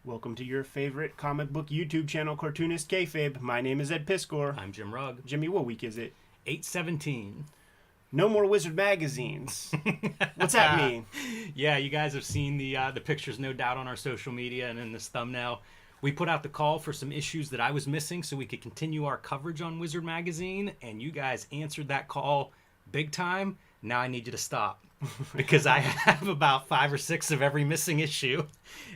Welcome to your favorite comic book YouTube channel, Cartoonist Kayfabe. My name is Ed Piscor. I'm Jim Rugg. Jimmy, what week is it? 8/17. No more Wizard magazines. What's that mean? Yeah, you guys have seen the pictures, no doubt, on our social media and in this thumbnail. We put out the call for some issues that I was missing so we could continue our coverage on Wizard magazine, and you guys answered that call big time. Now I need you to stop because I have about 5 or 6 of every missing issue,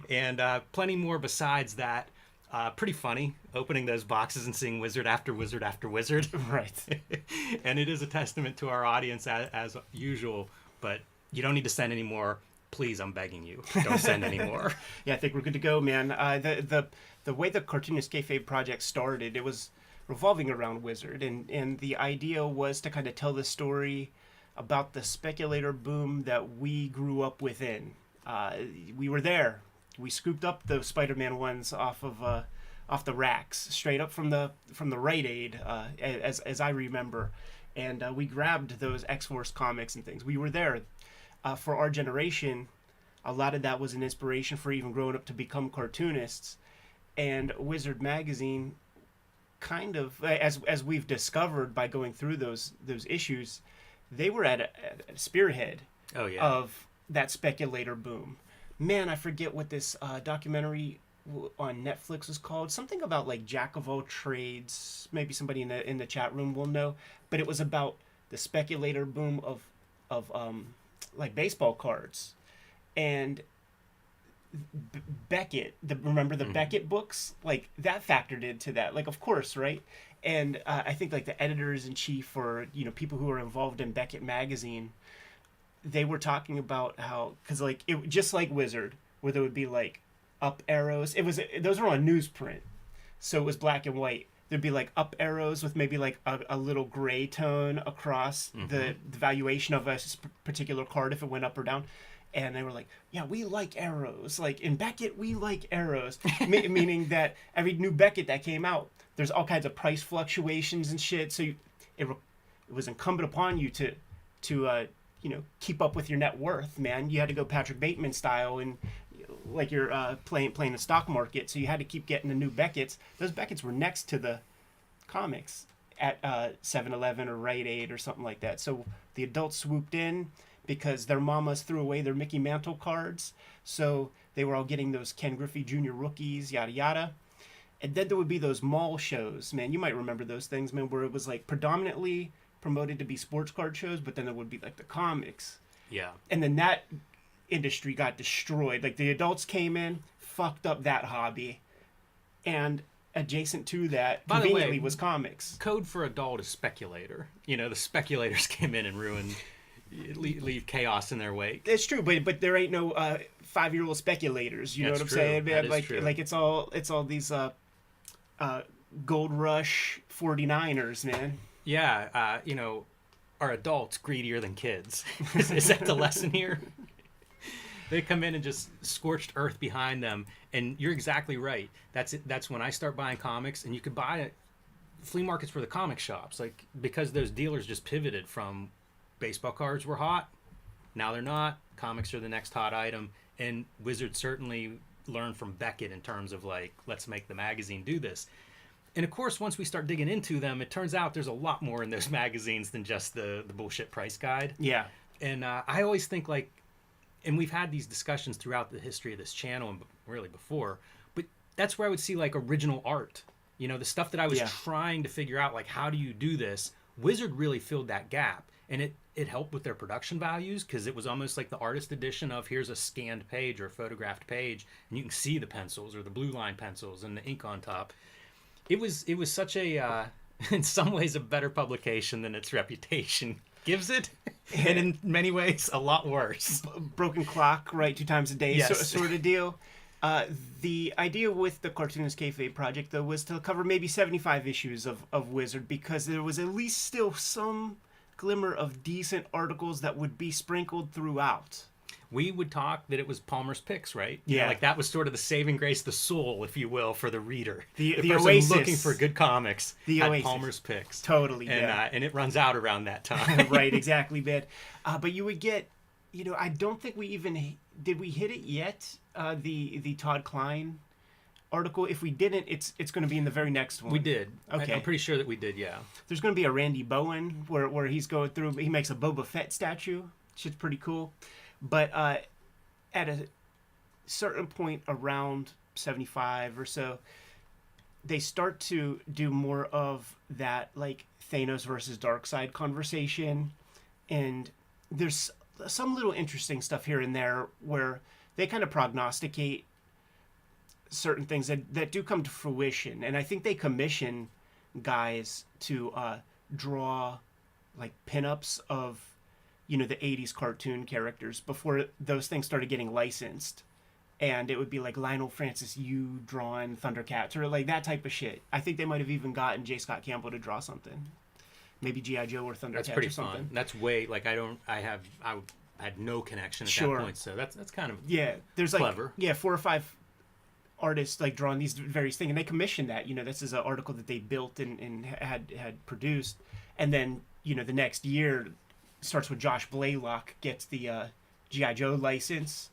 and plenty more besides that. Pretty funny opening those boxes and seeing wizard after wizard after wizard. Right. And it is a testament to our audience as usual, but you don't need to send any more. Please, I'm begging you, don't send any more. Yeah, I think we're good to go, man. The way the Cartoonist Kayfabe project started, it was revolving around Wizard, and the idea was to kind of tell the story about the speculator boom that we grew up within. We were there. We scooped up the Spider-Man ones off the racks, straight up from the Rite Aid, as I remember, and we grabbed those X-Force comics and things. We were there. For our generation, a lot of that was an inspiration for even growing up to become cartoonists, and Wizard magazine, kind of as we've discovered by going through those issues, they were at a spearhead of that speculator boom. Man, I forget what this documentary on Netflix was called. Something about like jack of all trades. Maybe somebody in the chat room will know. But it was about the speculator boom of like baseball cards, and Beckett. Remember the Beckett books? Like that factored into that. Like, of course, right? And I think like the editors in chief, or people who are involved in Beckett magazine, they were talking about how, because like it just like Wizard, where there would be like up arrows. Those were on newsprint, so it was black and white. There'd be like up arrows with maybe like a little gray tone across the valuation of a particular card if it went up or down. And they were like, yeah, we like arrows. Like in Beckett, we like arrows. Meaning that every new Beckett that came out, there's all kinds of price fluctuations and shit. So it was incumbent upon you to keep up with your net worth, man. You had to go Patrick Bateman style, and like you're playing the stock market. So you had to keep getting the new Becketts. Those Becketts were next to the comics at 7-Eleven or Rite Aid or something like that. So the adults swooped in because their mamas threw away their Mickey Mantle cards. So they were all getting those Ken Griffey Jr. rookies, yada yada. And then there would be those mall shows, man. You might remember those things, man, where it was like predominantly promoted to be sports card shows, but then there would be like the comics. Yeah. And then that industry got destroyed. Like the adults came in, fucked up that hobby, and adjacent to that, by conveniently, the way, was comics. Code for adult is speculator. The speculators came in and ruined, leave chaos in their wake. It's true, but there ain't no 5-year-old speculators. You know what I'm saying, man? Like it's all these Gold Rush 49ers, man. Yeah, are adults greedier than kids? Is that the lesson here? They come in and just scorched earth behind them, and you're exactly right. That's when I start buying comics, and you could buy it. Flea markets were the comic shops, like, because those dealers just pivoted from baseball cards were hot, now they're not. Comics are the next hot item, and Wizard certainly learned from Beckett in terms of like, let's make the magazine do this. And of course, once we start digging into them, it turns out there's a lot more in those magazines than just the bullshit price guide. Yeah. And I always think like, and we've had these discussions throughout the history of this channel and really before, but that's where I would see like original art. The stuff that I was trying to figure out, like, how do you do this? Wizard really filled that gap. And it helped with their production values, because it was almost like the artist edition of here's a scanned page or a photographed page, and you can see the pencils or the blue line pencils and the ink on top. It was such a, in some ways, a better publication than its reputation gives it, and in many ways, a lot worse. Broken clock, right? 2 times a day, yes. sort of deal. The idea with the Cartoonist Kayfabe project, though, was to cover maybe 75 issues of Wizard, because there was at least still some glimmer of decent articles that would be sprinkled throughout. We would talk that it was Palmer's Picks, right? Yeah. Like that was sort of the saving grace, the soul, if you will, for the reader. The person Oasis. Looking for good comics had Oasis. Palmer's Picks. Totally, and it runs out around that time. Right, exactly, man. But you would get, I don't think we even, did we hit it yet? The Todd Klein article? If we didn't, it's going to be in the very next one. We did. Okay. I'm pretty sure that we did, yeah. There's going to be a Randy Bowen where he's going through. He makes a Boba Fett statue. Shit's pretty cool. But at a certain point around 75 or so, they start to do more of that like Thanos versus Darkseid conversation, and there's some little interesting stuff here and there where they kind of prognosticate certain things that do come to fruition. And I think they commission guys to draw like pinups of, you know, the 80s cartoon characters before those things started getting licensed. And it would be like Lionel Francis Yu drawing Thundercats or like that type of shit. I think they might have even gotten J. Scott Campbell to draw something. Maybe G.I. Joe or Thundercats That's pretty or something. fun. That's way, like, I had no connection at Sure. that point, so that's kind of there's like clever. 4 or 5 artists like drawing these various things, and they commissioned that. You know, this is an article that they built and had produced, and then, you know, the next year starts with Josh Blaylock gets the G.I. Joe license.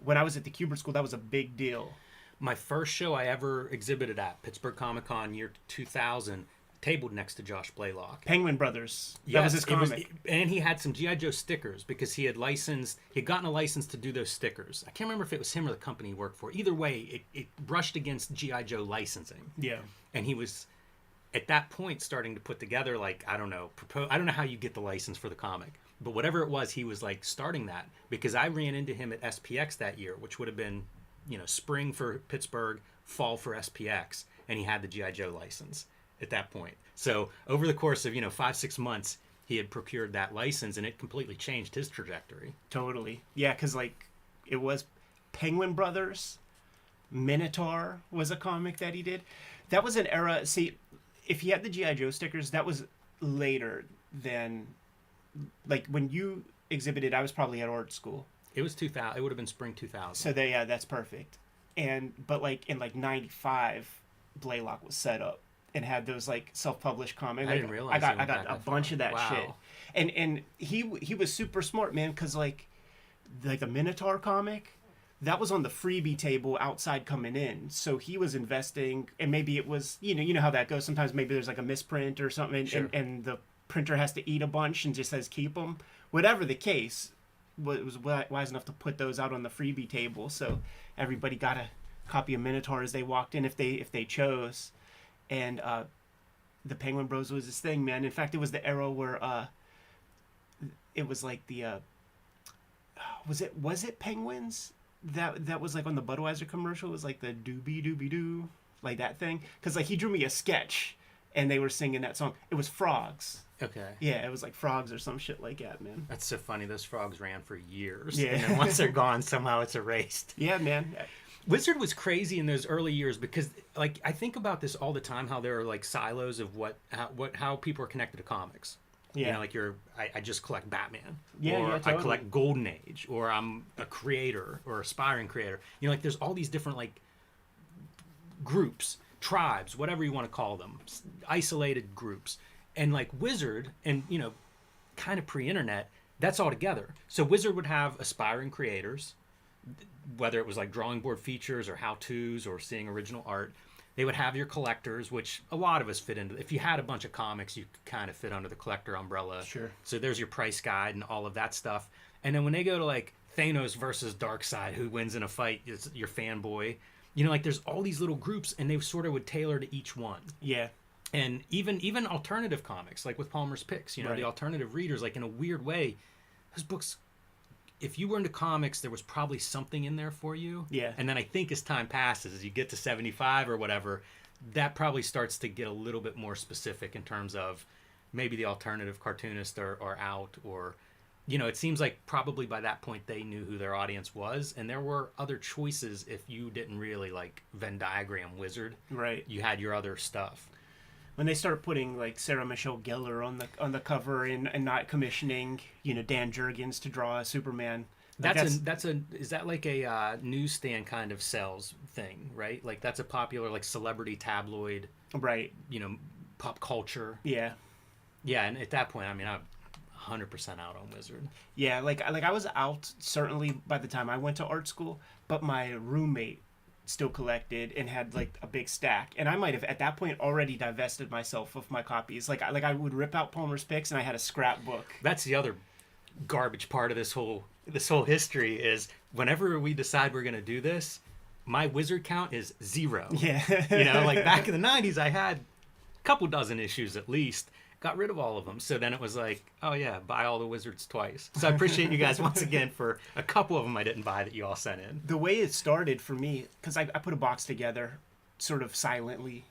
When I was at the Kubert School, that was a big deal. My first show I ever exhibited at, Pittsburgh Comic-Con, year 2000, tabled next to Josh Blaylock. Penguin Brothers. That was his comic. And he had some G.I. Joe stickers because he had gotten a license to do those stickers. I can't remember if it was him or the company he worked for. Either way, it brushed against G.I. Joe licensing. Yeah. And he was, at that point, starting to put together, like, I don't know how you get the license for the comic. But whatever it was, he was, like, starting that. Because I ran into him at SPX that year, which would have been, you know, spring for Pittsburgh, fall for SPX. And he had the G.I. Joe license at that point. So over the course of, 5-6 months, he had procured that license, and it completely changed his trajectory. Totally. Yeah, because like it was Penguin Brothers, Minotaur was a comic that he did. That was an era. See, if he had the G.I. Joe stickers, that was later than, like, when you exhibited, I was probably at art school. It was 2000. It would have been spring 2000. So that's perfect. But like in like 95, Blaylock was set up and had those like self-published comics. I didn't realize I got a bunch of that wow. shit. And he was super smart, man, because like the Minotaur comic, that was on the freebie table outside coming in. So he was investing, and maybe it was, you know how that goes. Sometimes maybe there's like a misprint or something, and, Sure. and the printer has to eat a bunch and just says keep them. Whatever the case, it was wise enough to put those out on the freebie table, so everybody got a copy of Minotaur as they walked in if they chose. And the Penguin Bros was his thing, man. In fact, it was the era where it was like the was it Penguins that was like on the Budweiser commercial. It was like the doobie doobie doo, like that thing, because like he drew me a sketch and they were singing that song. It was frogs. Okay. Yeah, it was like frogs or some shit like that, man. That's so funny. Those frogs ran for years. Yeah. And then once they're gone, somehow it's erased. Yeah, man. Wizard was crazy in those early years because, like, I think about this all the time, how there are like silos of how people are connected to comics. Yeah. You know, like I just collect Batman. Yeah, or yeah, totally. I collect Golden Age, or I'm a creator or aspiring creator. You know, like there's all these different like groups, tribes, whatever you want to call them, isolated groups. And like Wizard, and kind of pre-internet, that's all together. So Wizard would have aspiring creators, whether it was like drawing board features or how-tos or seeing original art. They would have your collectors, which a lot of us fit into. If you had a bunch of comics, you could kind of fit under the collector umbrella. Sure. So there's your price guide and all of that stuff. And then when they go to like Thanos versus Darkseid, who wins in a fight, is your fanboy. Like there's all these little groups, and they sort of would tailor to each one. Yeah. And even alternative comics, like with Palmer's Picks, Right. The alternative readers, like in a weird way, those books, if you were into comics, there was probably something in there for you. Yeah. And then I think as time passes, as you get to 75 or whatever, that probably starts to get a little bit more specific in terms of maybe the alternative cartoonist are out, or, it seems like probably by that point they knew who their audience was, and there were other choices if you didn't really like Venn diagram Wizard. Right. You had your other stuff. When they start putting like Sarah Michelle Gellar on the cover and not commissioning Dan Jurgens to draw a Superman, like Is that like a newsstand kind of sales thing, right? Like that's a popular like celebrity tabloid, right? Pop culture. Yeah, and at that point, I mean, I'm 100% out on Wizard. Yeah, like I was out certainly by the time I went to art school, but my roommate still collected and had like a big stack, and I might have at that point already divested myself of my copies. Like I would rip out Palmer's picks, and I had a scrapbook. That's the other garbage part of this whole history is whenever we decide we're gonna do this, my wizard count is 0. Yeah. Like back in the 90s, I had a couple dozen issues at least. Got rid of all of them. So then it was like, oh yeah, buy all the wizards twice. So I appreciate you guys once again for a couple of them I didn't buy that you all sent in. The way it started for me, because I put a box together sort of silently.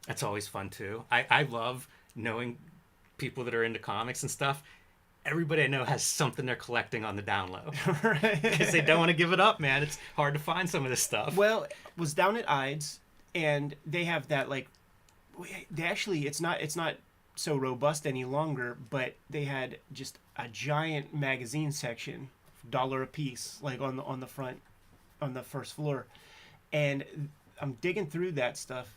That's always fun too. I love knowing people that are into comics and stuff. Everybody I know has something they're collecting on the down low. Because they don't want to give it up, man. It's hard to find some of this stuff. Well, it was down at Ides, and they have that like, they actually it's not so robust any longer, but they had just a giant magazine section, $1 a piece, like on the front, on the first floor, and I'm digging through that stuff.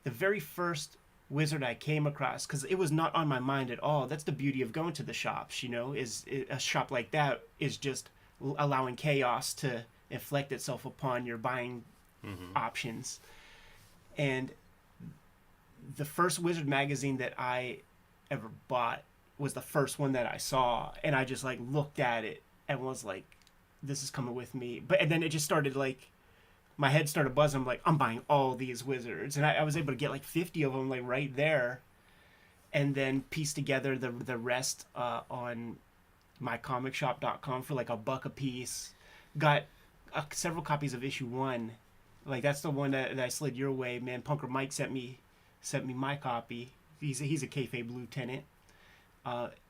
The very first wizard I came across, because it was not on my mind at all. That's the beauty of going to the shops, is a shop like that is just allowing chaos to inflict itself upon your buying options. And the first wizard magazine that I ever bought was the first one that I saw, and I just like looked at it and was like, this is coming with me. And then it just started like, my head started buzzing. I'm like, I'm buying all these wizards, and I was able to get like 50 of them like right there, and then piece together the rest on mycomicshop.com for like $1 a piece. Got several copies of issue 1. Like that's the one that I slid your way, man. Punker Mike sent me my copy. He's a Kayfabe lieutenant,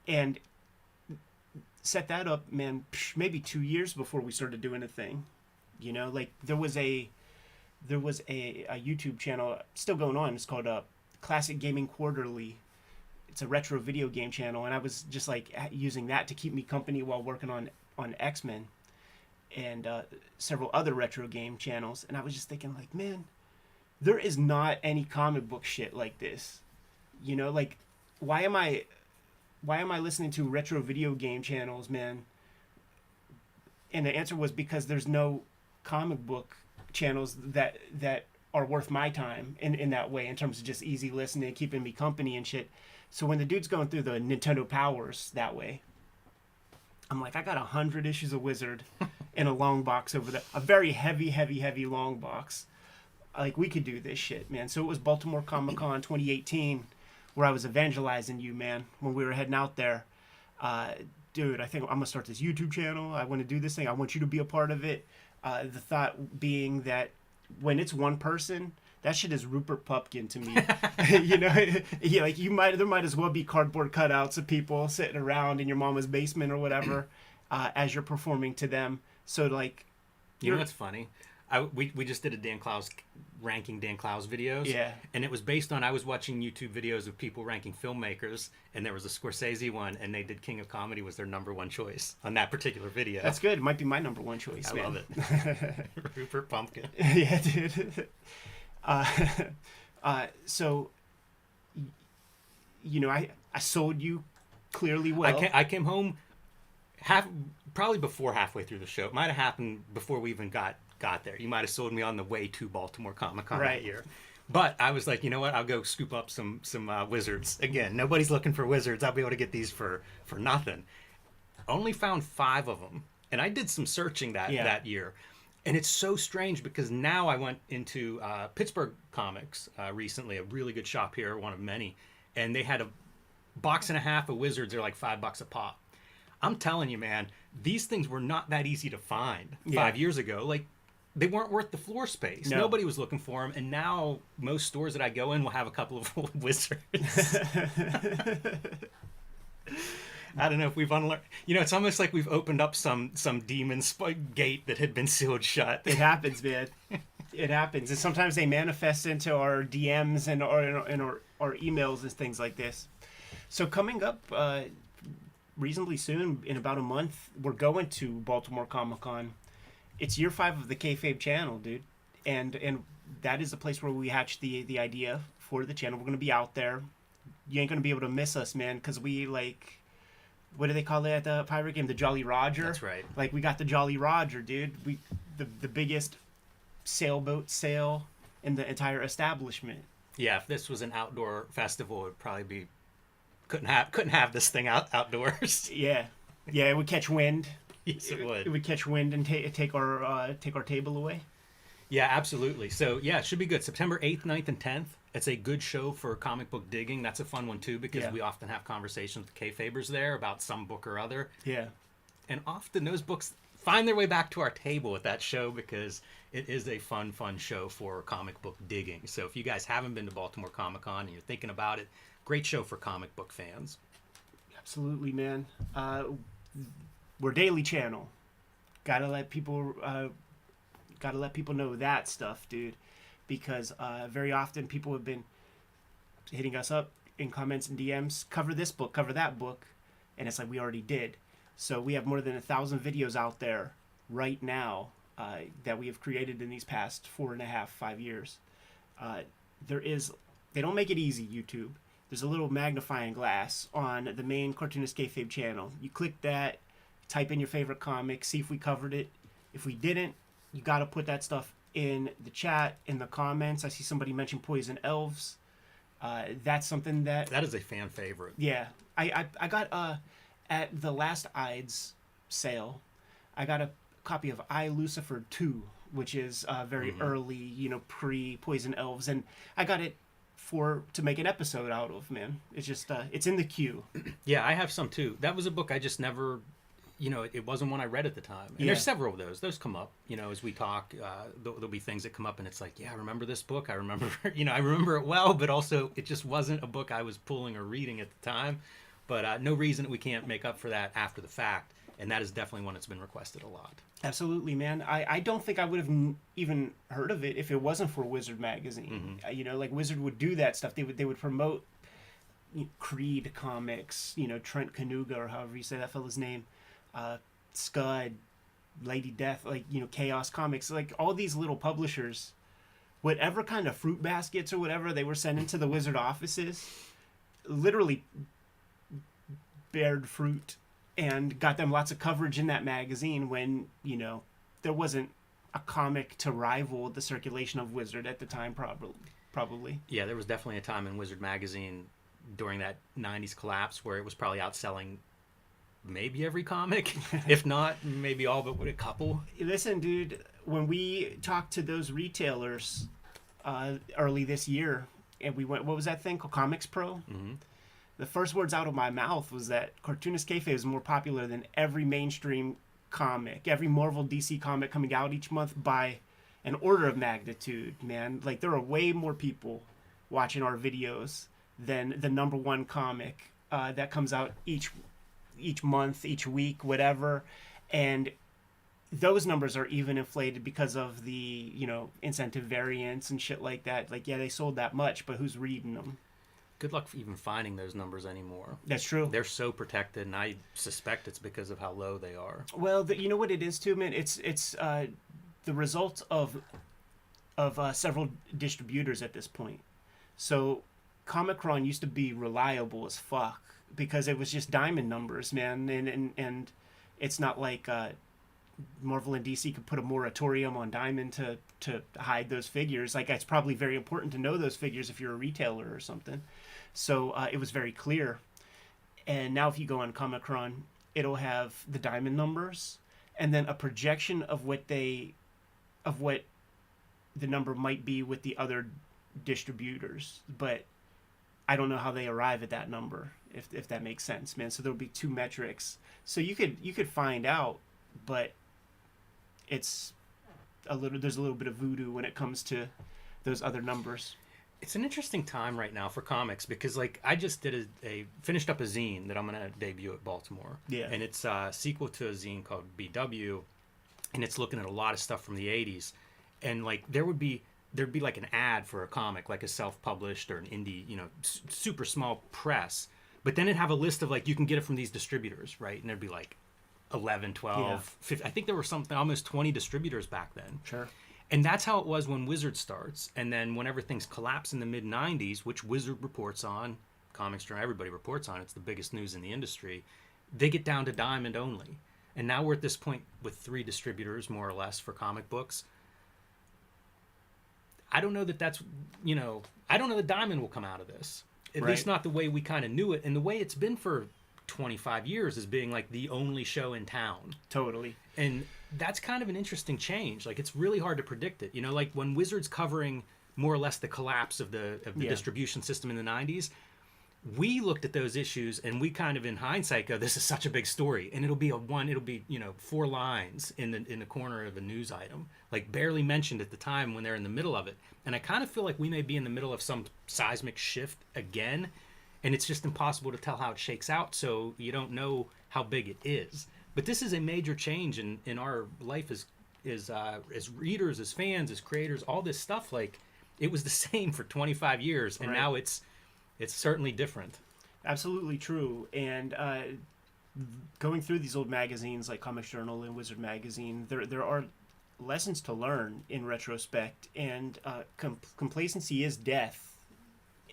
and set that up, man. Maybe 2 years before we started doing a thing. Like there was a YouTube channel still going on. It's called Classic Gaming Quarterly. It's a retro video game channel, and I was just like using that to keep me company while working on X-Men and several other retro game channels. And I was just thinking like, man, there is not any comic book shit like this. Like why am I listening to retro video game channels, man? And the answer was because there's no comic book channels that are worth my time in that way, in terms of just easy listening, keeping me company and shit. So when the dude's going through the Nintendo Powers that way, I'm like, I got 100 issues of Wizard in a long box over there, a very heavy long box. Like, we could do this shit, man. So it was Baltimore Comic-Con 2018 where I was evangelizing you, man, when we were heading out there. Dude, I think I'm gonna start this YouTube channel. I want to do this thing. I want you to be a part of it. The thought being that when it's one person, that shit is Rupert Pupkin to me. Yeah, like there might as well be cardboard cutouts of people sitting around in your mama's basement or whatever, as you're performing to them. So like, you know what's funny? We just did a Dan Clowes ranking Dan Clowes videos. Yeah. And it was based on, I was watching YouTube videos of people ranking filmmakers, and there was a Scorsese one, and they did King of Comedy was their #1 choice on that particular video. That's good. It might be my #1 choice, I man. love it. Rupert Pumpkin. Yeah, dude. So, I sold you clearly well. I came home probably before halfway through the show. It might have happened before we even got there. You might have sold me on the way to Baltimore Comic-Con that year. But I was like, you know what? I'll go scoop up some wizards. Again, nobody's looking for wizards. I'll be able to get these for nothing. Only found 5 of them. And I did some searching that year. And it's so strange because now I went into Pittsburgh Comics recently, a really good shop here, one of many. And they had a box and a half of wizards. They're like $5 a pop. I'm telling you, man, these things were not that easy to find 5 years ago. Like, they weren't worth the floor space. No. Nobody was looking for them. And now most stores that I go in will have a couple of wizards. I don't know if we've unlearned. It's almost like we've opened up some demon gate that had been sealed shut. It happens, man. It happens. And sometimes they manifest into our DMs and our emails and things like this. So coming up reasonably soon, in about a month, we're going to Baltimore Comic-Con. It's year 5 of the Kayfabe channel, dude. And that is the place where we hatched the idea for the channel. We're going to be out there. You ain't going to be able to miss us, man, because we, like, what do they call it at the pirate game? The Jolly Roger? That's right. Like, we got the Jolly Roger, dude. The biggest sailboat sail in the entire establishment. Yeah, if this was an outdoor festival, it'd probably be couldn't have this thing outdoors. Yeah, yeah, it would catch wind. Yes, it It would. would catch wind and take our table away. Yeah, absolutely. So yeah, it should be good. September 8th, 9th, and 10th. It's a good show for comic book digging. That's a fun one too because Yeah. we often have conversations with Kayfabers there about some book or other. Yeah. And often those books find their way back to our table at that show because it is a fun show for comic book digging. So if you guys haven't been to Baltimore Comic-Con and you're thinking about it, great show for comic book fans. Absolutely, man. We're Daily Channel. Gotta let people know that stuff, dude, because very often people have been hitting us up in comments and DMs. Cover this book, cover that book, and it's like we already did. So we have more than 1,000 videos out there right now that we have created in these past 4.5-5 years. They don't make it easy, YouTube. There's a little magnifying glass on the main Cartoonist Kayfabe channel. You click that, type in your favorite comic, see if we covered it. If we didn't, you got to put that stuff in the chat, in the comments. I see somebody mention Poison Elves. That's something that... That is a fan favorite. Yeah. I got, at the last Ides sale, I got a copy of I, Lucifer 2, which is very early, pre-Poison Elves. And I got it to make an episode out of, man. It's just, it's in the queue. Yeah, I have some too. That was a book I just never... it wasn't one I read at the time. And there's several of those. Those come up, as we talk. There'll be things that come up, and it's like, yeah, I remember this book. I remember, I remember it well, but also it just wasn't a book I was pulling or reading at the time. But no reason that we can't make up for that after the fact. And that is definitely one that's been requested a lot. Absolutely, man. I don't think I would have even heard of it if it wasn't for Wizard magazine. Like Wizard would do that stuff. They would promote Creed comics, Trent Kanuga, or however you say that fella's name. Scud, Lady Death, Chaos Comics, all these little publishers, whatever kind of fruit baskets or whatever they were sending to the Wizard offices, literally bared fruit and got them lots of coverage in that magazine when, there wasn't a comic to rival the circulation of Wizard at the time, probably. Yeah, there was definitely a time in Wizard magazine during that 90s collapse where it was probably outselling maybe every comic, if not maybe all but a couple. Listen, dude, when we talked to those retailers early this year, and we went, what was that thing called, Comics Pro? The first words out of my mouth was that Cartoonist Kayfabe is more popular than every mainstream comic, every Marvel DC comic coming out each month by an order of magnitude, man. There are way more people watching our videos than the number one comic that comes out each month, each week, whatever. And those numbers are even inflated because of the, incentive variants and shit like that. They sold that much, but who's reading them? Good luck even finding those numbers anymore. That's true. They're so protected, and I suspect it's because of how low they are. Well, you know what it is too, man? It's the result of several distributors at this point. So Comic-Con used to be reliable as fuck because it was just diamond numbers, man, and it's not like Marvel and DC could put a moratorium on diamond to hide those figures. It's probably very important to know those figures if you're a retailer or something. So it was very clear. And now if you go on Comic-Con, it'll have the diamond numbers and then a projection of what the number might be with the other distributors, but I don't know how they arrive at that number, if that makes sense, man. So there'll be two metrics. So you could find out, but there's a little bit of voodoo when it comes to those other numbers. It's an interesting time right now for comics because I just did finished up a zine that I'm going to debut at Baltimore. Yeah. And it's a sequel to a zine called BW, and it's looking at a lot of stuff from the 80s. And there'd be an ad for a comic, like a self-published or an indie, super small press. But then it'd have a list of you can get it from these distributors, right? And there'd be 11, 12, 15. I think there were almost 20 distributors back then. Sure. And that's how it was when Wizard starts. And then whenever things collapse in the mid-90s, which Wizard reports on, Comics Journal, everybody reports on, it's the biggest news in the industry, they get down to diamond only. And now we're at this point with 3 distributors, more or less, for comic books. I don't know that that's, I don't know that Diamond will come out of this. At Right. least not the way we kind of knew it, and the way it's been for 25 years as being like the only show in town. Totally. And that's kind of an interesting change. Like, it's really hard to predict it. Like when Wizards covering more or less the collapse of the Yeah. distribution system in the 90s, we looked at those issues and we kind of in hindsight go, this is such a big story, and it'll be 4 lines in the corner of a news item, like barely mentioned at the time when they're in the middle of it. And I kind of feel like we may be in the middle of some seismic shift again, and it's just impossible to tell how it shakes out, so you don't know how big it is. But this is a major change in our life as readers, as fans, as creators, all this stuff. Like, it was the same for 25 years, and Right. now it's certainly different. Absolutely true. And going through these old magazines like Comics Journal and Wizard Magazine, there are lessons to learn in retrospect. And complacency is death.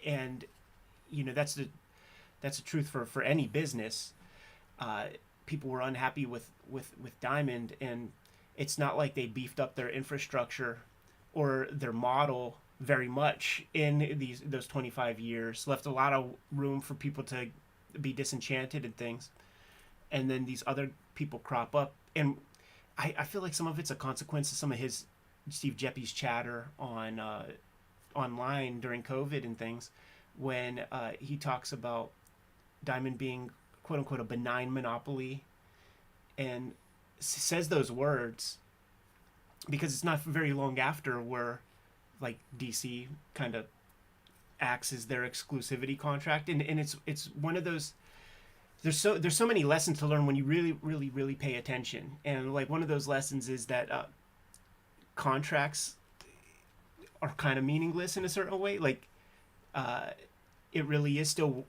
And that's the truth for any business. People were unhappy with Diamond, and it's not like they beefed up their infrastructure or their model very much in those 25 years. Left a lot of room for people to be disenchanted and things, and then these other people crop up, and I feel like some of it's a consequence of some of his Steve Geppe's chatter on online during COVID and things, when he talks about Diamond being quote unquote a benign monopoly, and says those words because it's not very long after where like DC kind of acts as their exclusivity contract, and it's one of those. There's so many lessons to learn when you really pay attention, and like one of those lessons is that contracts are kind of meaningless in a certain way. Like it really is still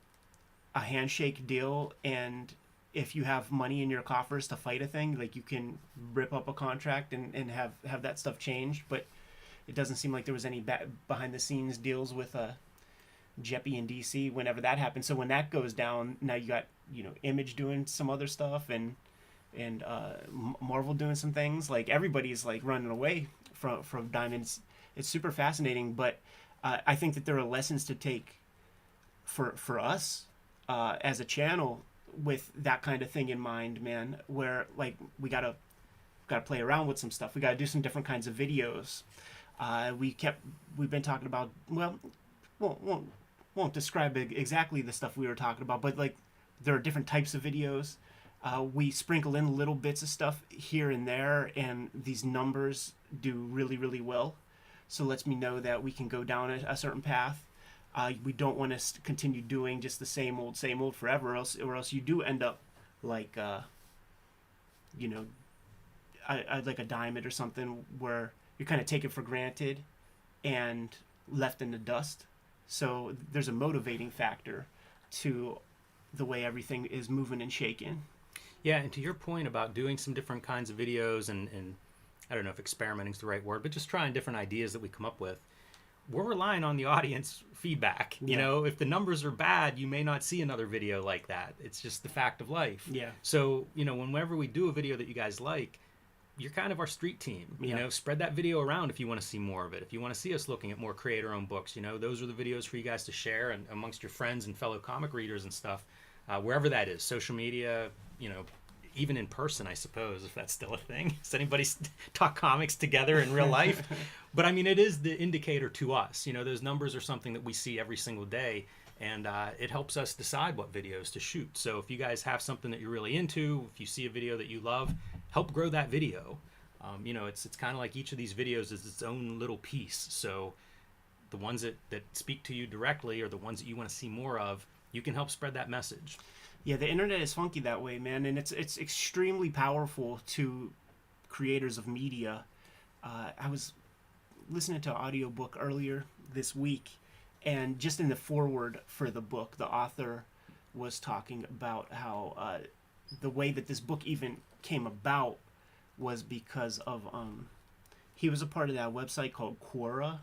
a handshake deal, and if you have money in your coffers to fight a thing, like you can rip up a contract and have that stuff changed. But it doesn't seem like there was any behind the scenes deals with Jeppy and DC whenever that happened. So when that goes down, now you got Image doing some other stuff, and Marvel doing some things. Like everybody's like running away from Diamonds. It's super fascinating, but I think that there are lessons to take for us as a channel with that kind of thing in mind, man. Where like we gotta play around with some stuff. We gotta do some different kinds of videos. We've been talking about, well, won't describe exactly the stuff we were talking about, but like there are different types of videos. We sprinkle in little bits of stuff here and there, and these numbers do really well. So lets me know that we can go down a certain path. We don't want to continue doing just the same old forever, or else you do end up like like a Diamond or something, where you're kind of taken for granted and left in the dust. So there's a motivating factor to the way everything is moving and shaking. Yeah, and to your point about doing some different kinds of videos, and I don't know if experimenting is the right word, but just trying different ideas that we come up with, we're relying on the audience feedback. Yeah. If the numbers are bad, you may not see another video like that. It's just the fact of life. Yeah. So, whenever we do a video that you guys like, you're kind of our street team. Yeah. Spread that video around if you want to see more of it. If you want to see us looking at more creator-owned books, those are the videos for you guys to share and amongst your friends and fellow comic readers and stuff, wherever that is, social media, even in person, I suppose, if that's still a thing. Does anybody talk comics together in real life? But I mean, it is the indicator to us. Those numbers are something that we see every single day, and it helps us decide what videos to shoot. So if you guys have something that you're really into, if you see a video that you love, help grow that video. It's kind of like each of these videos is its own little piece. So the ones that speak to you directly, or the ones that you want to see more of, you can help spread that message. Yeah, the internet is funky that way, man, and it's extremely powerful to creators of media. I was listening to an audiobook earlier this week, and just in the foreword for the book, the author was talking about how the way that this book even came about was because of he was a part of that website called Quora.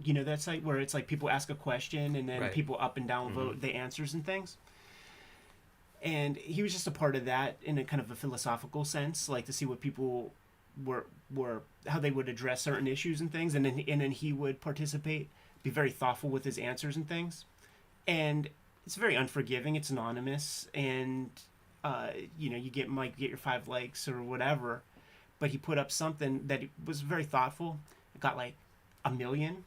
That site where it's like people ask a question and then Right. people up and down vote the answers and things. And he was just a part of that in a kind of a philosophical sense, like to see what people were how they would address certain issues and things, and then he would participate, be very thoughtful with his answers and things, and it's very unforgiving. It's anonymous, and you might get your 5 likes or whatever, but he put up something that was very thoughtful. It got like 1 million,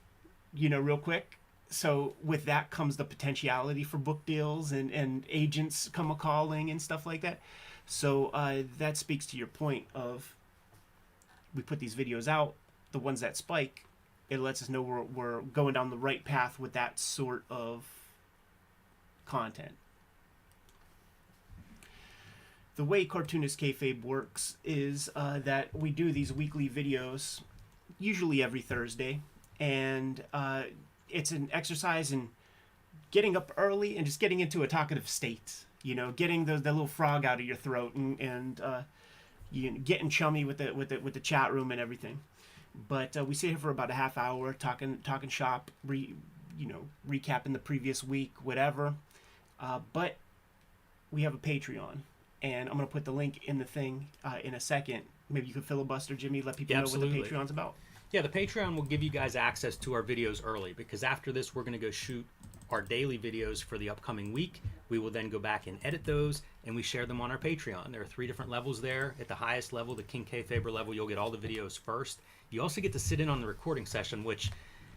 real quick. So with that comes the potentiality for book deals and agents come a-calling and stuff like that. So that speaks to your point of, we put these videos out, the ones that spike, it lets us know we're going down the right path with that sort of content. The way Cartoonist Kayfabe works is that we do these weekly videos, usually every Thursday, and it's an exercise in getting up early and just getting into a talkative state. Getting the little frog out of your throat and getting chummy with the chat room and everything. But we sit here for about a half hour talking shop, recapping the previous week, whatever. But we have a Patreon, and I'm gonna put the link in the thing in a second. Maybe you could filibuster, Jimmy, let people know what the Patreon's about. Yeah, the Patreon will give you guys access to our videos early, because after this we're going to go shoot our daily videos for the upcoming week. We will then go back and edit those, and we share them on our Patreon. There are 3 different levels there. At the highest level, the King Kayfaber level, you'll get all the videos first. You also get to sit in on the recording session, which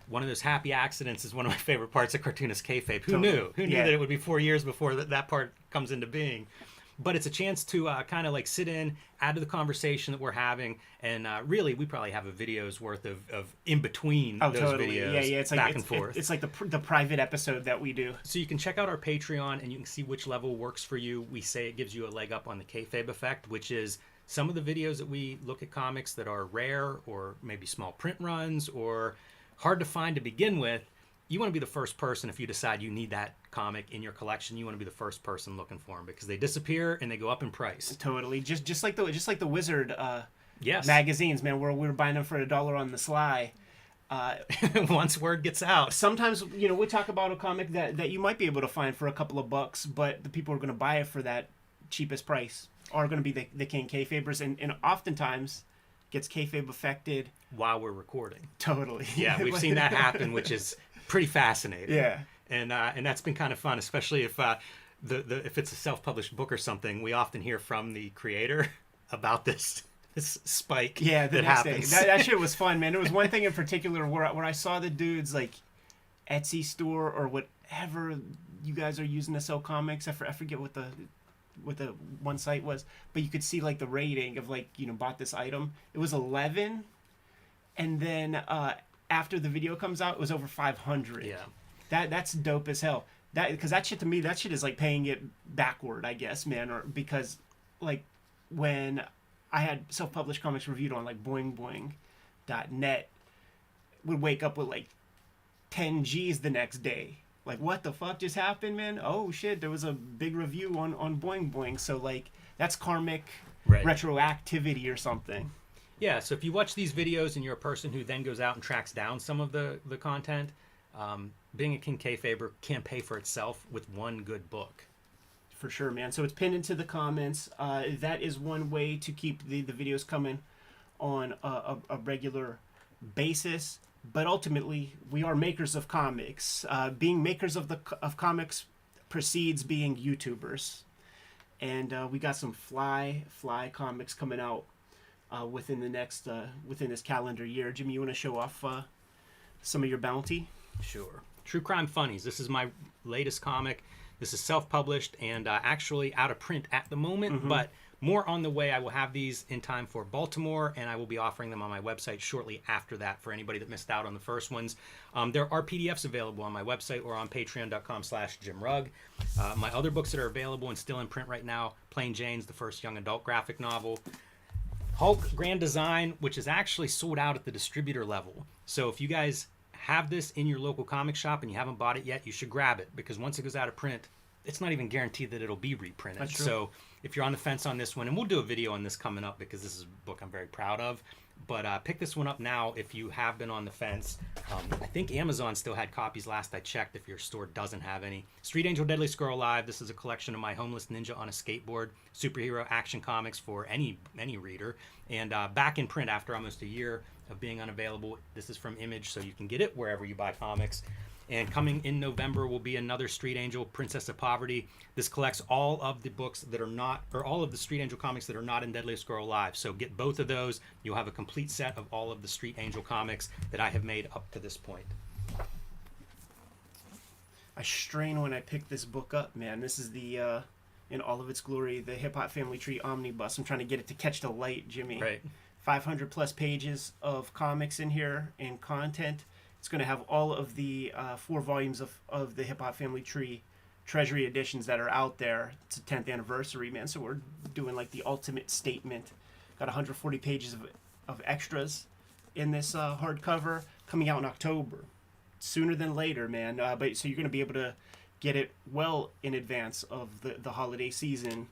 one of those happy accidents is one of my favorite parts of Cartoonist Kayfabe. Who knew? Who knew that it would be 4 years before that part comes into being? But it's a chance to kind of like sit in, add to the conversation that we're having, and really, we probably have a video's worth of in between those videos. Yeah, it's like back and forth. It's like the private episode that we do. So you can check out our Patreon, and you can see which level works for you. We say it gives you a leg up on the Kayfabe effect, which is some of the videos that we look at comics that are rare, or maybe small print runs, or hard to find to begin with. You want to be the first person, if you decide you need that comic in your collection, you want to be the first person looking for them, because they disappear and they go up in price. Totally, just like the Wizard yes. magazines, man. We're buying them for $1 on the sly. Once word gets out. Sometimes we talk about a comic that you might be able to find for a couple of bucks, but the people who are going to buy it for that cheapest price are going to be the King Kayfabers, and oftentimes gets kayfabe affected while we're recording. Totally. Yeah, we've seen that happen, which is pretty fascinating. Yeah. And that's been kind of fun, especially if if it's a self-published book or something. We often hear from the creator about this spike. Yeah, that happens. That shit was fun, man. There was one thing in particular where I saw the dude's like Etsy store or whatever you guys are using to sell comics. I forget what the one site was, but you could see like the rating of bought this item. It was 11, and then after the video comes out, it was over 500. Yeah. That's dope as hell. Because that shit, to me, that shit is like paying it backward, I guess, man. Or because like when I had self-published comics reviewed on like boingboing.net, would wake up with like 10 G's the next day. Like, what the fuck just happened, man? Oh shit, there was a big review on Boing Boing. So like that's karmic retroactivity or something. Yeah, so if you watch these videos and you're a person who then goes out and tracks down some of the content, being a King Kayfaber can pay for itself with one good book. For sure, man. So it's pinned into the comments. That is one way to keep the videos coming on a regular basis. But ultimately, we are makers of comics. Being makers of comics precedes being YouTubers. And we got some fly comics coming out within this calendar year. Jimmy, you want to show off some of your bounty? Sure. True Crime Funnies. This is my latest comic. This is self-published and actually out of print at the moment, but more on the way. I will have these in time for Baltimore, and I will be offering them on my website shortly after that for anybody that missed out on the first ones. There are PDFs available on my website or on patreon.com/JimRugg. My other books that are available and still in print right now, Plain Jane's the first young adult graphic novel. Hulk Grand Design, which is actually sold out at the distributor level. So if you guys have this in your local comic shop and you haven't bought it yet, you should grab it, because once it goes out of print, it's not even guaranteed that it'll be reprinted. So if you're on the fence on this one, and we'll do a video on this coming up because this is a book I'm very proud of, But pick this one up now if you have been on the fence. I think Amazon still had copies last I checked if your store doesn't have any. Street Angel Deadly Squirrel Alive. This is a collection of my homeless ninja on a skateboard superhero action comics for any reader. And back in print after almost a year of being unavailable. This is from Image, so you can get it wherever you buy comics. And coming in November will be another Street Angel, Princess of Poverty. This collects all of the books that are not, or all of the Street Angel comics that are not in Deadly Squirrel Live. So get both of those. You'll have a complete set of all of the Street Angel comics that I have made up to this point. I strain when I pick this book up, man. This is the, in all of its glory, the Hip Hop Family Tree Omnibus. I'm trying to get it to catch the light, Jimmy. Right. 500 plus pages of comics in here and content. It's going to have all of the 4 volumes of the Hip Hop Family Tree Treasury editions that are out there. It's a 10th anniversary, man. So we're doing like the ultimate statement. Got 140 pages of extras in this hardcover coming out in October. Sooner than later, man. But so you're going to be able to get it well in advance of the holiday season.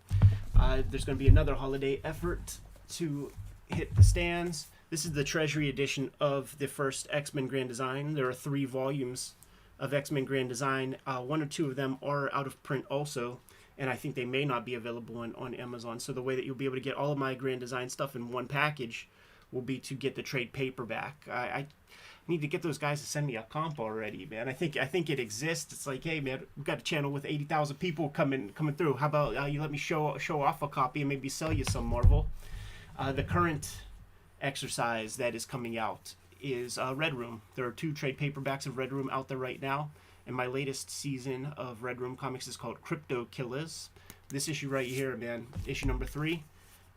There's going to be another holiday effort to hit the stands. This is the Treasury edition of the first X-Men Grand Design. There are 3 volumes of X-Men Grand Design. 1 or 2 of them are out of print also, and I think they may not be available on Amazon. So the way that you'll be able to get all of my Grand Design stuff in one package will be to get the trade paperback. I need to get those guys to send me a comp already, man. I think it exists. It's like, hey, man, we've got a channel with 80,000 people coming through. How about you let me show off a copy and maybe sell you some, Marvel? The current exercise that is coming out is Red Room. There are 2 trade paperbacks of Red Room out there right now, and my latest season of Red Room comics is called Crypto Killers. This issue right here, man, issue number 3,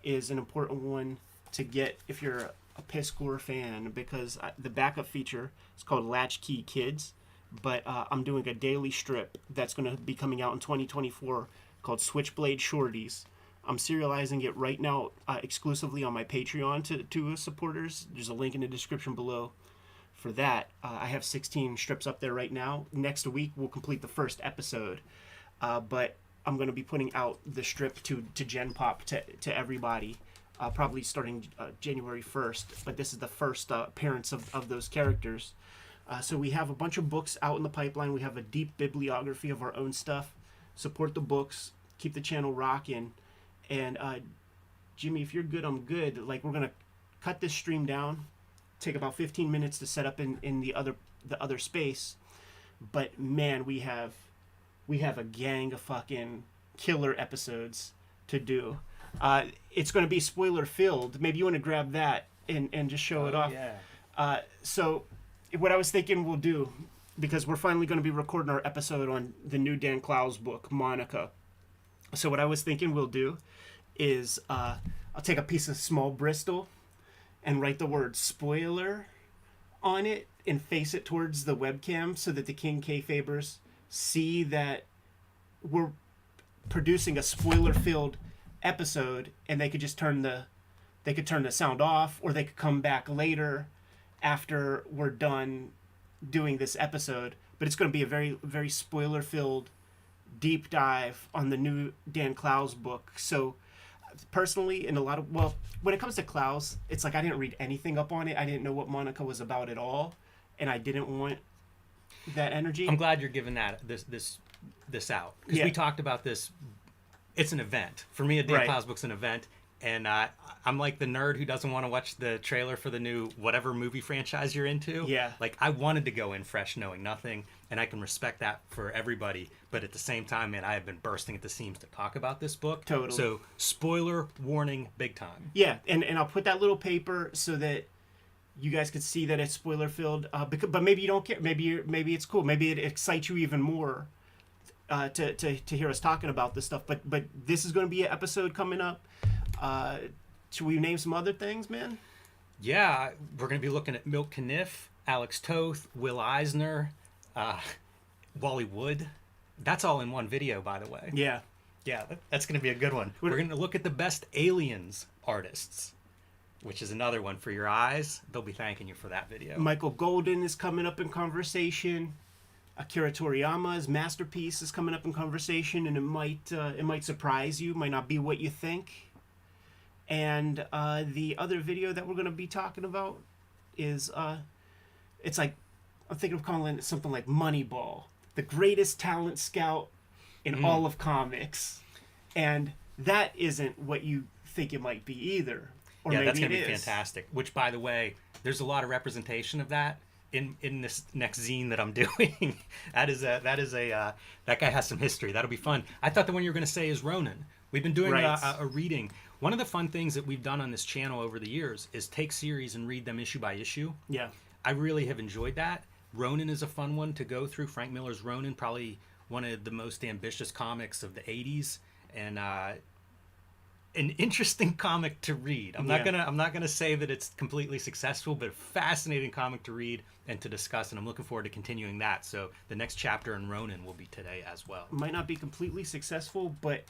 is an important one to get if you're a Piss Core fan, because the backup feature is called Latchkey Kids, but I'm doing a daily strip that's going to be coming out in 2024 called Switchblade Shorties. I'm serializing it right now exclusively on my Patreon to supporters. There's a link in the description below for that. I have 16 strips up there right now. Next week, we'll complete the first episode. But I'm going to be putting out the strip to Gen Pop, to everybody, probably starting January 1st. But this is the first appearance of those characters. So we have a bunch of books out in the pipeline. We have a deep bibliography of our own stuff. Support the books. Keep the channel rocking. And Jimmy, if you're good, I'm good. Like, we're gonna cut this stream down, take about 15 minutes to set up in the other space. But man, we have a gang of fucking killer episodes to do. It's gonna be spoiler filled. Maybe you want to grab that and just show it off. Yeah. So what I was thinking we'll do, because we're finally going to be recording our episode on the new Dan Clowes book, Monica. So what I was thinking we'll do is I'll take a piece of small Bristol and write the word spoiler on it and face it towards the webcam so that the King Kayfabers see that we're producing a spoiler-filled episode, and they could just turn the sound off, or they could come back later after we're done doing this episode. But it's going to be a very, very spoiler-filled deep dive on the new Dan Clowes book. So personally, when it comes to Clowes, it's like I didn't read anything up on it. I didn't know what Monica was about at all, and I didn't want that energy. I'm glad you're giving that this out, because we talked about this. It's an event for me. A Dan Clowes book's an event, and I'm like the nerd who doesn't want to watch the trailer for the new whatever movie franchise you're into. Yeah. Like, I wanted to go in fresh, knowing nothing, and I can respect that for everybody. But at the same time, man, I have been bursting at the seams to talk about this book. Totally. So, spoiler warning, big time. Yeah, and I'll put that little paper so that you guys could see that it's spoiler filled. But maybe you don't care. Maybe it's cool. Maybe it excites you even more to hear us talking about this stuff. But this is going to be an episode coming up. Should we name some other things, man? Yeah, we're going to be looking at Milt Caniff, Alex Toth, Will Eisner, Wally Wood. That's all in one video, by the way. Yeah. Yeah, that's going to be a good one. We're going to look at the best aliens artists, which is another one for your eyes. They'll be thanking you for that video. Michael Golden is coming up in conversation. Akira Toriyama's masterpiece is coming up in conversation, and it might surprise you. Might not be what you think. And the other video that we're going to be talking about is it's like, I'm thinking of calling it something like Moneyball, the greatest talent scout in all of comics. And that isn't what you think it might be either. Or Yeah, maybe that's going to it be is. fantastic. Which, by the way, there's a lot of representation of that in this next zine that I'm doing. That guy has some history. That'll be fun. I thought the one you were going to say is Ronin. We've been doing Right. a reading. One of the fun things that we've done on this channel over the years is take series and read them issue by issue. Yeah. I really have enjoyed that. Ronin is a fun one to go through. Frank Miller's Ronin, probably one of the most ambitious comics of the 80s, and an interesting comic to read. I'm not gonna say that it's completely successful, but a fascinating comic to read and to discuss, and I'm looking forward to continuing that. So the next chapter in Ronin will be today as well. Might not be completely successful, but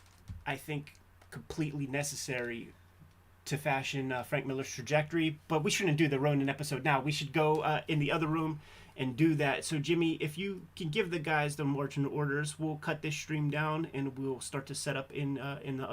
I think completely necessary to fashion Frank Miller's trajectory. But we shouldn't do the Ronin episode now. We should go in the other room and do that. So Jimmy, if you can give the guys the marching orders, we'll cut this stream down and we'll start to set up in the other